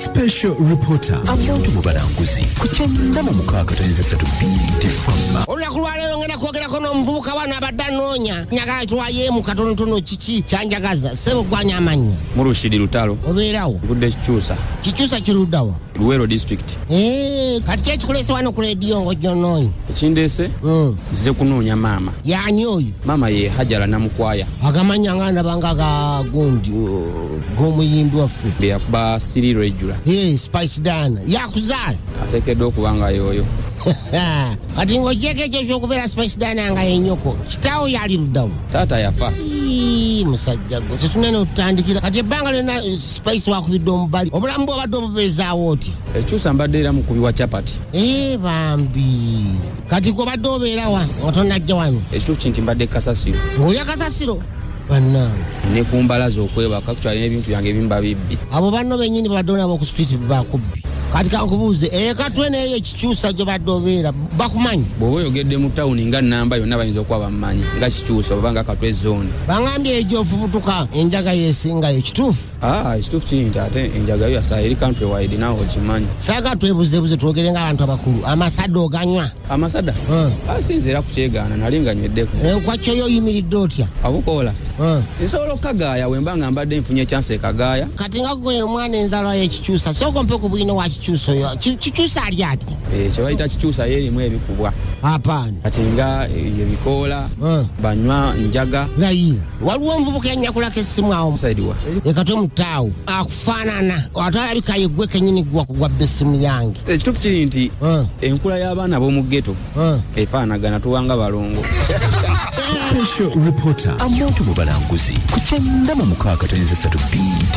Special reporter Amooti Omubalanguzi ku 96.3 BT. Olunaku lwa leero ngenda kwogerako n'omuvubuka wano abadde anoonya njagala tuwayeemu katonotono kiki kyanjagaza ssebo gwanya amannya Murushidi Lutalo obeerawo vudde Kikyusa kiruddawa Luwero district kati kyekikuleese wano ku leediyo ng'ojjonoonya ekindeese nzize kunoonya maama yaani oyo maama ye Hajala Namukwaya agamanya nga ndabanga gagundi g'omuyimbi waffe beyakuba Siriro ejjula Spice Dana yakuzaala ateekeddwa okuba nga yoyo kati ng'ogyeko ekyo ky'okubeera Spice Dana nga yennyoko kitaawo yali luddawo taata yafa musajja gwe tetunene otutandikira kati ebbanga lyonna Spice wakubidde omubali obulamu bw'obadde obubeezaawo oti ekyusa mbadde era mukubi wa chapati bambi kati gwe obeerawa nga tonnajja wano ekituufu nti mbadde Kasasiro ng'olya Kasasiro bannange ne ku mbalaza okwebaka kukyalina ebintu byange ebimba bibbi abo banno bennyini babadde onabo ku street bakubbi kati kankubuuze katwe neeyo Kikyusa gye badde obeera bakumanyi bw'oba oyogedde mu tawuni nga nnamba yonna bayinza okuba bammanyi nga Kikyusa oba nga Katwe zone bangambye ejo ofubutuka enjaga yesingayo kituufu ekituufu kiri nti ate enjaga yo yasaa eri country wide nawe okimanyi saaga twebuzebuze twogere ng'abantu abakulu amasada oganywa amasada asinze era ku kyegaana nali nga nyweddeko enkwakyo yo oyimiridde otya abukoola nsobola okukagaaya bwe mba nga mbadde nfunye chance ekagaaya kati nga gwe omwana enzaalwa y'Ekikyusa sooka ompe ku bwino wa Kikyusa oyo Kikyusa ali ati kye bayita Kikyusa ye erimu ebikubwa apaani kati nga ebikoola banywa njaga layira waliwo omuvubuka yanyakulako essimu awo musaidiwa ekatwe mutaawo akufaanana ate alabika ye gwe kennyini gwakugwabba essimu yange ekituufu kiri nti enkula y'abaana b'omu ghetto efaanagana tuwanga balongo Special reporter Amooti Omubalanguzi ku 96.3 BT.